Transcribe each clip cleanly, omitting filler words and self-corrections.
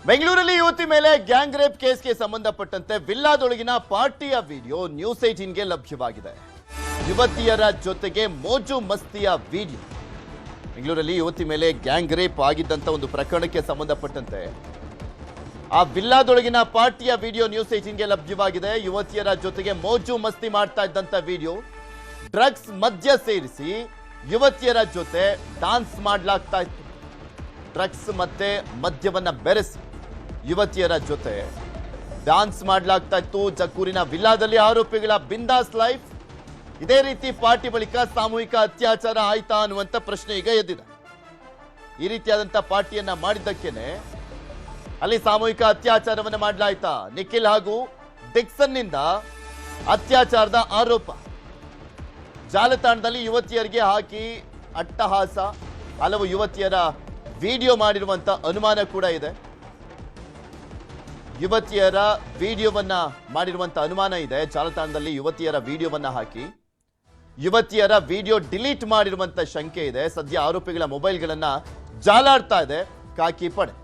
ಬೆಂಗಳೂರಲ್ಲಿ ಯುವತಿ ಮೇಲೆ ಗ್ಯಾಂಗ್ ರೇಪ್ ಕೇಸ್ಗೆ ಸಂಬಂಧಪಟ್ಟಂತೆ ವಿಲ್ಲಾದೊಳಗಿನ ಪಾರ್ಟಿಯ ವಿಡಿಯೋ ನ್ಯೂಸ್ 18ಗೆ ಲಭ್ಯವಾಗಿದೆ. ಯುವತಿಯರ ಜೊತೆಗೆ ಮೋಜು ಮಸ್ತಿಯ ವಿಡಿಯೋ. ಬೆಂಗಳೂರಲ್ಲಿ ಯುವತಿ ಮೇಲೆ ಗ್ಯಾಂಗ್ ರೇಪ್ ಆಗಿದ್ದಂತ ಒಂದು ಪ್ರಕರಣಕ್ಕೆ ಸಂಬಂಧಪಟ್ಟಂತೆ ಆ ವಿಲ್ಲಾದೊಳಗಿನ ಪಾರ್ಟಿಯ ವಿಡಿಯೋ ನ್ಯೂಸ್ 18ಗೆ ಲಭ್ಯವಾಗಿದೆ. ಯುವತಿಯರ ಜೊತೆಗೆ ಮೋಜು ಮಸ್ತಿ ಮಾಡ್ತಾ ಇದ್ದಂತ ವಿಡಿಯೋ. ಡ್ರಗ್ಸ್ ಮದ್ಯ ಸೇರಿಸಿ ಯುವತಿಯರ ಜೊತೆ ಡಾನ್ಸ್ ಮಾಡಲಾಗ್ತಾ ಇತ್ತು. ಡ್ರಗ್ಸ್ ಮತ್ತೆ ಮದ್ಯವನ್ನ ಬೆರೆಸಿ ಯುವತಿಯರ ಜೊತೆ ಡಾನ್ಸ್ ಮಾಡಲಾಗ್ತಾ ಇತ್ತು. ಜಕ್ಕೂರಿನ ವಿಲ್ಲಾದಲ್ಲಿ ಆರೋಪಿಗಳ ಬಿಂದಾಸ್ ಲೈಫ್. ಇದೇ ರೀತಿ ಪಾರ್ಟಿ ಬಳಿಕ ಸಾಮೂಹಿಕ ಅತ್ಯಾಚಾರ ಆಯ್ತಾ ಅನ್ನುವಂಥ ಪ್ರಶ್ನೆ ಈಗ ಎದ್ದಿದೆ. ಈ ರೀತಿಯಾದಂಥ ಪಾರ್ಟಿಯನ್ನ ಮಾಡಿದ್ದಕ್ಕೇನೆ ಅಲ್ಲಿ ಸಾಮೂಹಿಕ ಅತ್ಯಾಚಾರವನ್ನು ಮಾಡಲಾಯ್ತಾ? ನಿಖಿಲ್ ಹಾಗೂ ಡಿಕ್ಸನ್ನಿಂದ ಅತ್ಯಾಚಾರದ ಆರೋಪ. ಜಾಲತಾಣದಲ್ಲಿ ಯುವತಿಯರಿಗೆ ಹಾಕಿ ಅಟ್ಟಹಾಸ, ಹಲವು ಯುವತಿಯರ ವಿಡಿಯೋ ಮಾಡಿರುವಂತ ಅನುಮಾನ ಕೂಡ ಇದೆ. ಯುವತಿಯರ ವಿಡಿಯೋವನ್ನ ಮಾಡಿರುವಂತ ಅನುಮಾನ ಇದೆ. ಜಾಲತಾಣದಲ್ಲಿ ಯುವತಿಯರ ವಿಡಿಯೋವನ್ನ ಹಾಕಿ ಯುವತಿಯರ ವಿಡಿಯೋ ಡಿಲೀಟ್ ಮಾಡಿರುವಂತ ಶಂಕೆ ಇದೆ. ಸದ್ಯ ಆರೋಪಿಗಳ ಮೊಬೈಲ್ಗಳನ್ನ ಜಾಲಾಡ್ತಾ ಇದೆ ಖಾಕಿ ಪಡೆ.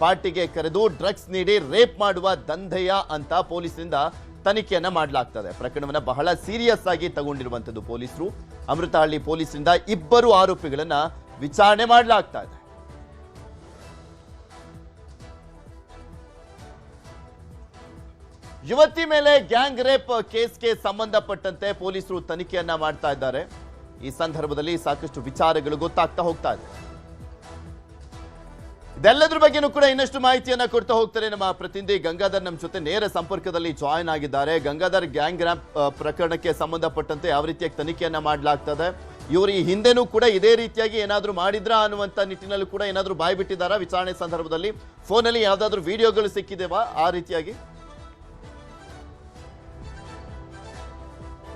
ಪಾರ್ಟಿಗೆ ಕರೆದು ಡ್ರಗ್ಸ್ ನೀಡಿ ರೇಪ್ ಮಾಡುವ ದಂಧೆಯ ಅಂತ ಪೊಲೀಸರಿಂದ ತನಿಖೆಯನ್ನ ಮಾಡಲಾಗ್ತದೆ. ಪ್ರಕರಣವನ್ನ ಬಹಳ ಸೀರಿಯಸ್ ಆಗಿ ತಗೊಂಡಿರುವಂತದ್ದು ಪೊಲೀಸರು. ಅಮೃತಹಳ್ಳಿ ಪೊಲೀಸರಿಂದ ಇಬ್ಬರು ಆರೋಪಿಗಳನ್ನ ವಿಚಾರಣೆ ಮಾಡಲಾಗ್ತಾ ಇದೆ. ಯುವತಿ ಮೇಲೆ ಗ್ಯಾಂಗ್ ರೇಪ್ ಕೇಸ್ಗೆ ಸಂಬಂಧಪಟ್ಟಂತೆ ಪೊಲೀಸರು ತನಿಖೆಯನ್ನ ಮಾಡ್ತಾ ಇದ್ದಾರೆ. ಈ ಸಂದರ್ಭದಲ್ಲಿ ಸಾಕಷ್ಟು ವಿಚಾರಗಳು ಗೊತ್ತಾಗ್ತಾ ಹೋಗ್ತಾ ಇದೆ. ಇದೆಲ್ಲದ್ರ ಬಗ್ಗೆನೂ ಕೂಡ ಇನ್ನಷ್ಟು ಮಾಹಿತಿಯನ್ನ ಕೊಡ್ತಾ ಹೋಗ್ತಾರೆ ನಮ್ಮ ಪ್ರತಿನಿಧಿ ಗಂಗಾಧರ್. ನಮ್ಮ ಜೊತೆ ನೇರ ಸಂಪರ್ಕದಲ್ಲಿ ಜಾಯಿನ್ ಆಗಿದ್ದಾರೆ. ಗಂಗಾಧರ್, ಗ್ಯಾಂಗ್ ರ್ಯಾಪ್ ಪ್ರಕರಣಕ್ಕೆ ಸಂಬಂಧಪಟ್ಟಂತೆ ಯಾವ ರೀತಿಯಾಗಿ ತನಿಖೆಯನ್ನ ಮಾಡಲಾಗ್ತದೆ? ಇವರು ಈ ಹಿಂದೆನೂ ಕೂಡ ಇದೇ ರೀತಿಯಾಗಿ ಏನಾದರೂ ಮಾಡಿದ್ರಾ ಅನ್ನುವಂಥ ನಿಟ್ಟಿನಲ್ಲೂ ಕೂಡ ಏನಾದರೂ ಬಾಯಿ ಬಿಟ್ಟಿದ್ದಾರಾ? ವಿಚಾರಣೆ ಸಂದರ್ಭದಲ್ಲಿ ಫೋನಲ್ಲಿ ಯಾವ್ದಾದ್ರು ವಿಡಿಯೋಗಳು ಸಿಕ್ಕಿದೆವಾ ಆ ರೀತಿಯಾಗಿ?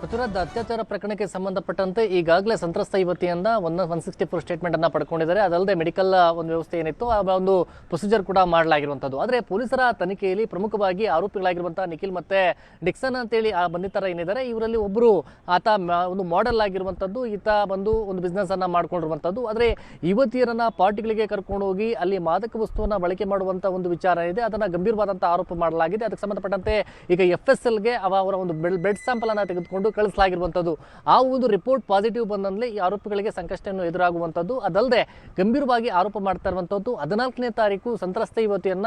ಪೃಥ್ವಿರಾಜ್, ಅತ್ಯಾಚಾರ ಪ್ರಕರಣಕ್ಕೆ ಸಂಬಂಧಪಟ್ಟಂತೆ ಈಗಾಗಲೇ ಸಂತ್ರಸ್ತ ಯುವತಿಯಿಂದ 164 ಸ್ಟೇಟ್ಮೆಂಟ್ ಅನ್ನ ಪಡ್ಕೊಂಡಿದ್ದಾರೆ. ಅದಲ್ಲದೆ ಮೆಡಿಕಲ್ ಒಂದು ವ್ಯವಸ್ಥೆ ಏನಿತ್ತು ಆ ಒಂದು ಪ್ರೊಸೀಜರ್ ಕೂಡ ಮಾಡಲಾಗಿರುವಂಥದ್ದು. ಆದರೆ ಪೊಲೀಸರ ತನಿಖೆಯಲ್ಲಿ ಪ್ರಮುಖವಾಗಿ ಆರೋಪಿಗಳಾಗಿರುವಂತಹ ನಿಖಿಲ್ ಮತ್ತೆ ಡಿಕ್ಸನ್ ಅಂತೇಳಿ ಆ ಬಂಧಿತರ ಏನಿದ್ದಾರೆ, ಇವರಲ್ಲಿ ಒಬ್ಬರು ಆತ ಒಂದು ಮಾಡೆಲ್ ಆಗಿರುವಂಥದ್ದು, ಈತ ಬಂದು ಒಂದು ಬಿಸ್ನೆಸ್ ಅನ್ನ ಮಾಡ್ಕೊಂಡಿರುವಂಥದ್ದು. ಆದರೆ ಯುವತಿಯರನ್ನ ಪಾರ್ಟಿಗಳಿಗೆ ಕರ್ಕೊಂಡು ಹೋಗಿ ಅಲ್ಲಿ ಮಾದಕ ವಸ್ತುವನ್ನ ಬಳಕೆ ಮಾಡುವಂತ ಒಂದು ವಿಚಾರ ಇದೆ, ಅದನ್ನ ಗಂಭೀರವಾದಂತಹ ಆರೋಪ ಮಾಡಲಾಗಿದೆ. ಅದಕ್ಕೆ ಸಂಬಂಧಪಟ್ಟಂತೆ ಈಗ FSLಗೆ ಅವರ ಒಂದು ಬ್ಲಡ್ ಸ್ಯಾಂಪಲ್ ಅನ್ನ ತೆಗೆದುಕೊಂಡು ಕಳಿಸಲಾಗಿರುವಂಥದ್ದು. ಆ ಒಂದು ರಿಪೋರ್ಟ್ ಪಾಸಿಟಿವ್ ಬಂದಂದ್ರೆ ಈ ಆರೋಪಿಗಳಿಗೆ ಸಂಕಷ್ಟವನ್ನು ಎದುರಾಗುವಂಥದ್ದು. ಅದಲ್ಲದೆ ಗಂಭೀರವಾಗಿ ಆರೋಪ ಮಾಡ್ತಾ ಇರುವಂಥದ್ದು 14ನೇ ತಾರೀಕು ಸಂತ್ರಸ್ತ ಯುವತಿಯನ್ನ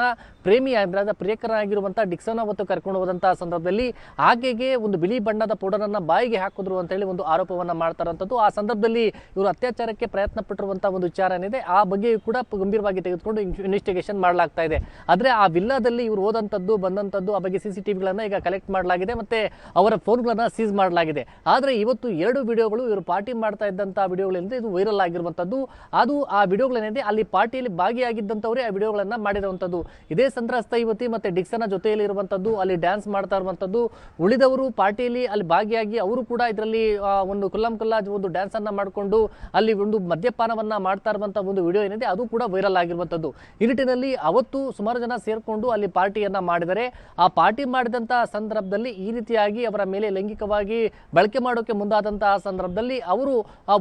ಪ್ರಿಯಕರನಾಗಿರುವಂತಹ ಡಿಕ್ಸನ್ ಅವತ್ತು ಕರ್ಕೊಂಡು ಹೋದಂತಹ ಸಂದರ್ಭದಲ್ಲಿ ಆಕೆಗೆ ಒಂದು ಬಿಳಿ ಬಣ್ಣದ ಪೌಡರ್ ಅನ್ನ ಬಾಯಿಗೆ ಹಾಕಿದ್ರು ಅಂತ ಹೇಳಿ ಒಂದು ಆರೋಪವನ್ನ ಮಾಡ್ತಾ ಇರುವಂಥದ್ದು. ಆ ಸಂದರ್ಭದಲ್ಲಿ ಇವರು ಅತ್ಯಾಚಾರಕ್ಕೆ ಪ್ರಯತ್ನ ಪಟ್ಟಿರುವಂತಹ ಒಂದು ವಿಚಾರ ಏನಿದೆ ಆ ಬಗ್ಗೆ ಕೂಡ ಗಂಭೀರವಾಗಿ ತೆಗೆದುಕೊಂಡು ಇನ್ವೆಸ್ಟಿಗೇಷನ್ ಮಾಡಲಾಗ್ತಾ ಇದೆ. ಆದ್ರೆ ಆ ವಿಲ್ಲಾದಲ್ಲಿ ಇವರು ಹೋದಂಥದ್ದು ಬಂದಂಥದ್ದು ಆ ಬಗ್ಗೆ CCTVಗಳನ್ನ ಈಗ ಕಲೆಕ್ಟ್ ಮಾಡಲಾಗಿದೆ, ಮತ್ತೆ ಅವರ ಫೋನ್ಗಳನ್ನ ಸೀಸ್ ಮಾಡಲಾಗಿದೆ. ಆದ್ರೆ ಇವತ್ತು 2 ವಿಡಿಯೋಗಳು ಇವರು ಪಾರ್ಟಿ ಮಾಡ್ತಾ ಇದ್ದಂತಹ ವಿಡಿಯೋಗಳಿಂದ ಇದು ವೈರಲ್ ಆಗಿರುವಂತದ್ದು. ಅದು ಆ ವಿಡಿಯೋಗಳೇನಿದೆ ಅಲ್ಲಿ ಪಾರ್ಟಿಯಲ್ಲಿ ಭಾಗಿಯಾಗಿದ್ದಂಥವರೇ ಆ ವಿಡಿಯೋಗಳನ್ನ ಮಾಡಿರುವಂತದ್ದು. ಇದೇ ಸಂತ್ರಸ್ತ ಯುವತಿ ಮತ್ತೆ ಡಿಕ್ಸನ್ ಜೊತೆಯಲ್ಲಿ ಇರುವಂತದ್ದು, ಅಲ್ಲಿ ಡ್ಯಾನ್ಸ್ ಮಾಡ್ತಾ ಇರುವಂತದ್ದು, ಉಳಿದವರು ಪಾರ್ಟಿಯಲ್ಲಿ ಅಲ್ಲಿ ಭಾಗಿಯಾಗಿ ಅವರು ಕೂಡ ಇದರಲ್ಲಿ ಒಂದು ಕುಲ್ಲಂ ಒಂದು ಡ್ಯಾನ್ಸ್ ಅನ್ನ ಮಾಡಿಕೊಂಡು ಅಲ್ಲಿ ಒಂದು ಮದ್ಯಪಾನವನ್ನ ಮಾಡ್ತಾ ಇರುವಂತಹ ಒಂದು ವಿಡಿಯೋ ಏನಿದೆ ಅದು ಕೂಡ ವೈರಲ್ ಆಗಿರುವಂತದ್ದು. ಈ ನಿಟ್ಟಿನಲ್ಲಿ ಅವತ್ತು ಸುಮಾರು ಜನ ಸೇರ್ಕೊಂಡು ಅಲ್ಲಿ ಪಾರ್ಟಿಯನ್ನ ಮಾಡಿದರೆ ಆ ಪಾರ್ಟಿ ಮಾಡಿದಂತಹ ಸಂದರ್ಭದಲ್ಲಿ ಈ ರೀತಿಯಾಗಿ ಅವರ ಮೇಲೆ ಲೈಂಗಿಕವಾಗಿ ಬಳಕೆ ಮಾಡೋಕೆ ಮುಂದಾದಂತಹ ಸಂದರ್ಭದಲ್ಲಿ ಅವರು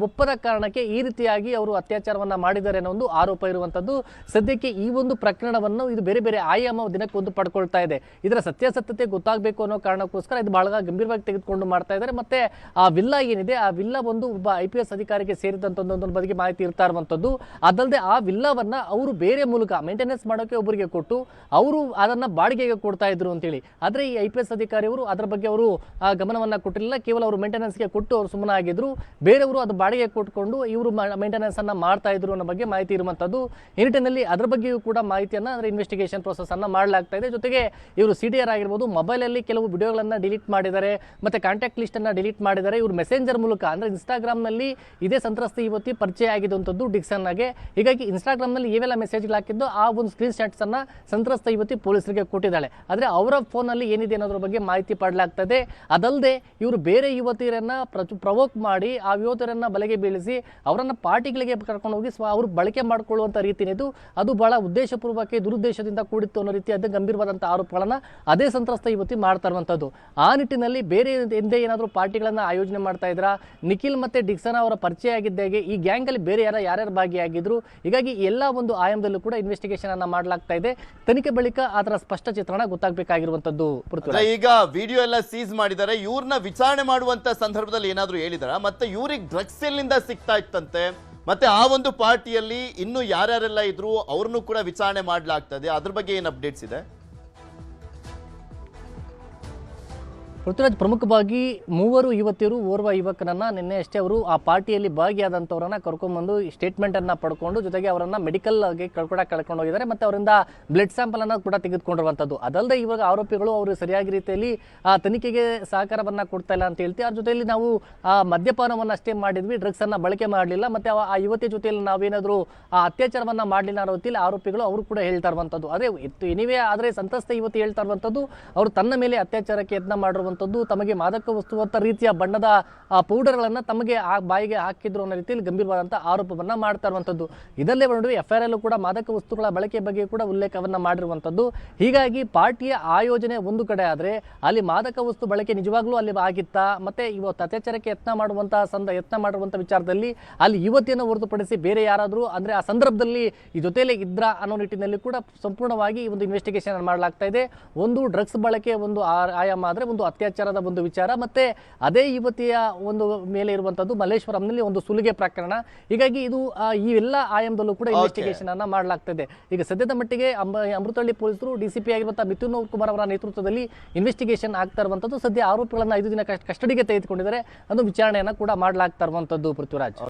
ಒಪ್ಪದ ಕಾರಣಕ್ಕೆ ಈ ರೀತಿಯಾಗಿ ಅವರು ಅತ್ಯಾಚಾರವನ್ನ ಮಾಡಿದ್ದಾರೆ ಅನ್ನೋ ಒಂದು ಆರೋಪ ಇರುವಂತದ್ದು. ಸದ್ಯಕ್ಕೆ ಈ ಒಂದು ಪ್ರಕರಣವನ್ನು ಇದು ಬೇರೆ ಬೇರೆ ಆಯಾಮ ದಿನಕ್ಕೊಂದು ಪಡ್ಕೊಳ್ತಾ ಇದೆ. ಇದರ ಸತ್ಯಾಸತ್ಯತೆ ಗೊತ್ತಾಗಬೇಕು ಅನ್ನೋ ಕಾರಣಕ್ಕೋಸ್ಕರ ಇದು ಬಹಳ ಗಂಭೀರವಾಗಿ ತೆಗೆದುಕೊಂಡು ಮಾಡ್ತಾ ಇದ್ದಾರೆ. ಮತ್ತೆ ಆ ವಿಲ್ಲಾ ಏನಿದೆ ಆ ವಿಲ್ಲಾ ಒಂದು ಒಬ್ಬ IPS ಅಧಿಕಾರಿಗೆ ಸೇರಿದಂತ ಬಗ್ಗೆ ಮಾಹಿತಿ ಇರ್ತಾ ಇರುವಂತದ್ದು. ಅದಲ್ಲದೆ ಆ ವಿಲ್ಲಾವನ್ನ ಅವರು ಬೇರೆ ಮೂಲಕ ಮೇಂಟೆನೆನ್ಸ್ ಮಾಡೋಕೆ ಒಬ್ಬರಿಗೆ ಕೊಟ್ಟು ಅವರು ಅದನ್ನ ಬಾಡಿಗೆಗೆ ಕೊಡ್ತಾ ಇದ್ರು ಅಂತೇಳಿ. ಆದ್ರೆ ಈ IPS ಅಧಿಕಾರಿಯವರು ಅದರ ಬಗ್ಗೆ ಅವರು ಗಮನವನ್ನ ಕೊಟ್ಟಿರಲಿಲ್ಲ. ಕೇವಲ ಅವರು ಮೇಂಟೆನೆನ್ಸ್ಗೆ ಕೊಟ್ಟು ಅವರು ಸುಮ್ಮನೆ ಆಗಿದ್ರು. ಬೇರೆಯವರು ಅದು ಬಾಡಿಗೆ ಕೊಟ್ಕೊಂಡು ಇವರು ಮೇಂಟೆನೆನ್ಸ್ ಅನ್ನ ಮಾಡ್ತಾ ಇದ್ರು ಅನ್ನೋ ಬಗ್ಗೆ ಮಾಹಿತಿ ಇರುವಂತದ್ದು. ಈ ನಿಟ್ಟಿನಲ್ಲಿ ಅದರ ಬಗ್ಗೆಯೂ ಕೂಡ ಮಾಹಿತಿಯನ್ನ ಅಂದ್ರೆ ಇನ್ವೆಸ್ಟಿಗೇಷನ್ ಪ್ರೋಸೆಸ್ ಅನ್ನ ಮಾಡಲಾಗ್ತಾ ಇದೆ. ಜೊತೆಗೆ ಇವರು CDR ಆಗಿರ್ಬೋದು ಮೊಬೈಲ್ ಅಲ್ಲಿ ಕೆಲವು ವಿಡಿಯೋಗಳನ್ನ ಡಿಲೀಟ್ ಮಾಡಿದ್ದಾರೆ, ಮತ್ತೆ ಕಾಂಟ್ಯಾಕ್ಟ್ ಲಿಸ್ಟ್ ಅನ್ನ ಡಿಲೀಟ್ ಮಾಡಿದ್ದಾರೆ. ಇವರು ಮೆಸೆಂಜರ್ ಮೂಲಕ ಅಂದ್ರೆ ಇನ್ಸ್ಟಾಗ್ರಾಮ್ ನಲ್ಲಿ ಇದೇ ಸಂತ್ರಸ್ತ ಯುವತಿ ಪರಿಚಯ ಆಗಿದ್ದಂಥದ್ದು ಡಿಕ್ಸನ್ ಗೆ. ಹೀಗಾಗಿ ಇನ್ಸ್ಟಾಗ್ರಾಮ್ ನಲ್ಲಿ ಏವೆಲ್ಲ ಮೆಸೇಜ್ಗಳು ಹಾಕಿದ್ದು ಆ ಒಂದು ಸ್ಕ್ರೀನ್ ಶಾಟ್ಸ್ ಅನ್ನ ಸಂತ್ರಸ್ತ ಯುವತಿ ಪೊಲೀಸರಿಗೆ ಕೊಟ್ಟಿದ್ದಾಳೆ. ಆದ್ರೆ ಅವರ ಫೋನ್ ಅಲ್ಲಿ ಏನಿದೆ ಅನ್ನೋದ್ರ ಬಗ್ಗೆ ಮಾಹಿತಿ ಪಡಲಾಗ್ತದೆ. ಅದಲ್ಲದೆ ಇವರು ಬೇರೆ ಯುವತಿಯರನ್ನ ಪ್ರವೋಕ್ ಮಾಡಿ ಆ ಯುವತಿಯರನ್ನ ಬಲೆಗೆ ಬೀಳಿಸಿ ಅವರನ್ನ ಪಾರ್ಟಿಗಳಿಗೆ ಕರ್ಕೊಂಡು ಹೋಗಿ ಅವರು ಬಳಕೆ ಮಾಡಿಕೊಳ್ಳುವಂಥ ರೀತಿನಿದು ಅದು ಬಹಳ ಉದ್ದೇಶಪೂರ್ವಕ ದುರುದ್ದೇಶದಿಂದ ಕೂಡಿತ್ತು ಅನ್ನೋ ರೀತಿ ಅದೇ ಗಂಭೀರವಾದಂಥ ಆರೋಪಗಳನ್ನ ಅದೇ ಸಂತ್ರಸ್ತ ಯುವತಿ ಮಾಡ್ತಾ ಇರುವಂಥದ್ದು. ಆ ನಿಟ್ಟಿನಲ್ಲಿ ಬೇರೆ ಹಿಂದೆ ಏನಾದರೂ ಪಾರ್ಟಿಗಳನ್ನ ಆಯೋಜನೆ ಮಾಡ್ತಾ ಇದ್ರಾ, ನಿಖಿಲ್ ಮತ್ತೆ ಡಿಕ್ಸನ್ ಅವರ ಪರಿಚಯ ಆಗಿದ್ದಾಗೆ ಈ ಗ್ಯಾಂಗ್ ಅಲ್ಲಿ ಬೇರೆ ಯಾರ್ಯಾರು ಭಾಗಿಯಾಗಿದ್ರು, ಹೀಗಾಗಿ ಎಲ್ಲ ಒಂದು ಆಯಾಮದಲ್ಲೂ ಕೂಡ ಇನ್ವೆಸ್ಟಿಗೇಷನ್ ಅನ್ನ ಮಾಡಲಾಗ್ತಾ ಇದೆ. ತನಿಖೆ ಬಳಿಕ ಅದರ ಸ್ಪಷ್ಟ ಚಿತ್ರಣ ಗೊತ್ತಾಗಬೇಕಾಗಿರುವಂತದ್ದು. ಈಗ ವಿಡಿಯೋ ಎಲ್ಲ ಸೀಸ್ ಮಾಡಿದ್ದಾರೆ, ಇವ್ರನ್ನ ವಿಚಾರಣೆ ಮಾಡುವಂತ ಸಂದರ್ಭದಲ್ಲಿ ಏನಾದ್ರು ಹೇಳಿದಾರ, ಮತ್ತೆ ಇವ್ರಿಗೆ ಡ್ರಗ್ಸ್ ಎಲ್ಲಿಂದ ಸಿಗ್ತಾ ಇತ್ತಂತೆ, ಮತ್ತೆ ಆ ಒಂದು ಪಾರ್ಟಿಯಲ್ಲಿ ಇನ್ನು ಯಾರ್ಯಾರೆಲ್ಲ ಇದ್ರು ಅವ್ರನ್ನು ಕೂಡ ವಿಚಾರಣೆ ಮಾಡಲಾಗ್ತದೆ, ಅದ್ರ ಬಗ್ಗೆ ಏನ್ ಅಪ್ಡೇಟ್ಸ್ ಇದೆ? ಪೃಥ್ವಿರಾಜ್, ಪ್ರಮುಖವಾಗಿ 3 ಯುವತಿಯರು ಓರ್ವ ಯುವಕನನ್ನ ನಿನ್ನೆ ಅಷ್ಟೇ ಅವರು ಆ ಪಾರ್ಟಿಯಲ್ಲಿ ಭಾಗಿಯಾದಂಥವ್ರನ್ನ ಕರ್ಕೊಂಡ್ಬಂದು ಸ್ಟೇಟ್ಮೆಂಟನ್ನು ಪಡ್ಕೊಂಡು ಜೊತೆಗೆ ಅವರನ್ನು ಮೆಡಿಕಲ್ಗೆ ಕರ್ಕೊಂಡು ಹೋಗಿದ್ದಾರೆ ಮತ್ತು ಅವರಿಂದ ಬ್ಲಡ್ ಸ್ಯಾಂಪಲನ್ನು ಕೂಡ ತೆಗೆದುಕೊಂಡಿರುವಂಥದ್ದು. ಅದಲ್ಲದೆ ಇವಾಗ ಆರೋಪಿಗಳು ಅವರು ಸರಿಯಾಗಿ ರೀತಿಯಲ್ಲಿ ಆ ತನಿಖೆಗೆ ಸಹಕಾರವನ್ನು ಕೊಡ್ತಾ ಇಲ್ಲ ಅಂತ ಹೇಳ್ತೀವಿ. ಅದ್ರ ಜೊತೆಯಲ್ಲಿ ನಾವು ಆ ಮದ್ಯಪಾನವನ್ನು ಅಷ್ಟೇ ಮಾಡಿದ್ವಿ, ಡ್ರಗ್ಸನ್ನು ಬಳಕೆ ಮಾಡಲಿಲ್ಲ, ಮತ್ತು ಆ ಯುವತಿ ಜೊತೆಯಲ್ಲಿ ನಾವೇನಾದರೂ ಆ ಅತ್ಯಾಚಾರವನ್ನು ಮಾಡಲಿಲ್ಲ ಅನ್ನೋ ರೀತಿಯಲ್ಲಿ ಆರೋಪಿಗಳು ಅವರು ಕೂಡ ಹೇಳ್ತಾ ಇರುವಂಥದ್ದು. ಅದೇ ಇತ್ತು ಎನಿವೇ. ಆದರೆ ಸಂತ್ರಸ್ತ ಯುವತಿ ಹೇಳ್ತಾ ಇರುವಂಥದ್ದು ಅವರು ತನ್ನ ಮೇಲೆ ಅತ್ಯಾಚಾರಕ್ಕೆ ಯತ್ನ ಮಾಡಿರುವ ತಮಗೆ ಮಾದಕ ವಸ್ತುವಂತ ರೀತಿಯ ಬಣ್ಣದ ಪೌಡರ್ಗಳನ್ನು ತಮಗೆ ಆ ಬಾಯಿಗೆ ಹಾಕಿದ್ರು ಅನ್ನೋ ರೀತಿಯಲ್ಲಿ ಗಂಭೀರವಾದಂಥ ಆರೋಪವನ್ನು ಮಾಡ್ತಾ ಇರುವಂಥದ್ದು. ಇದಲ್ಲೇ ನಡುವೆ FIR ಅಲ್ಲೂ ಕೂಡ ಮಾದಕ ವಸ್ತುಗಳ ಬಳಕೆ ಬಗ್ಗೆ ಕೂಡ ಉಲ್ಲೇಖವನ್ನು ಮಾಡಿರುವಂಥದ್ದು. ಹೀಗಾಗಿ ಪಾರ್ಟಿಯ ಆಯೋಜನೆ ಒಂದು ಕಡೆ ಆದರೆ ಅಲ್ಲಿ ಮಾದಕ ವಸ್ತು ಬಳಕೆ ನಿಜವಾಗ್ಲೂ ಅಲ್ಲಿ ಆಗಿತ್ತಾ, ಮತ್ತೆ ಇವತ್ತು ಅತ್ಯಾಚಾರಕ್ಕೆ ಯತ್ನ ಮಾಡುವಂಥ ವಿಚಾರದಲ್ಲಿ ಅಲ್ಲಿ ಯುವತಿಯನ್ನು ಹೊರತುಪಡಿಸಿ ಬೇರೆ ಯಾರಾದರೂ ಅಂದರೆ ಆ ಸಂದರ್ಭದಲ್ಲಿ ಈ ಜೊತೆಯಲ್ಲೇ ಇದ್ರಾ ಅನ್ನೋ ನಿಟ್ಟಿನಲ್ಲಿ ಕೂಡ ಸಂಪೂರ್ಣವಾಗಿ ಒಂದು ಇನ್ವೆಸ್ಟಿಗೇಷನ್ ಮಾಡಲಾಗ್ತಾ ಇದೆ. ಒಂದು ಡ್ರಗ್ಸ್ ಬಳಕೆ ಒಂದು ಆಯಾಮ ಆದರೆ ಒಂದು ಅತ್ಯಾಚಾರದ ಒಂದು ವಿಚಾರ, ಮತ್ತೆ ಅದೇ ಯುವತಿಯ ಒಂದು ಮೇಲೆ ಇರುವಂತದ್ದು ಮಲ್ಲೇಶ್ವರಂನಲ್ಲಿ ಒಂದು ಸುಲಿಗೆ ಪ್ರಕರಣ. ಹೀಗಾಗಿ ಇದು ಈ ಎಲ್ಲ ಆಯಾಮದಲ್ಲೂ ಕೂಡ ಇನ್ವೆಸ್ಟಿಗೇಷನ್ ಅನ್ನ ಮಾಡಲಾಗ್ತದೆ. ಈಗ ಸದ್ಯದ ಮಟ್ಟಿಗೆ ಅಮೃತಹಳ್ಳಿ ಪೊಲೀಸರು DCP ಆಗಿರುವಂತಹ ಮಿಥುನ್ ಕುಮಾರ್ ಅವರ ನೇತೃತ್ವದಲ್ಲಿ ಇನ್ವೆಸ್ಟಿಗೇಷನ್ ಆಗ್ತಾ ಇರುವಂತದ್ದು. ಸದ್ಯ ಆರೋಪಿಗಳನ್ನ 5 ದಿನ ಕಸ್ಟಡಿಗೆ ತೆಗೆದುಕೊಂಡಿದ್ದಾರೆ, ಅದು ವಿಚಾರಣೆಯನ್ನ ಕೂಡ ಮಾಡಲಾಗ್ತಾ ಇರುವಂತದ್ದು. ಪೃಥ್ವಿರಾಜ್.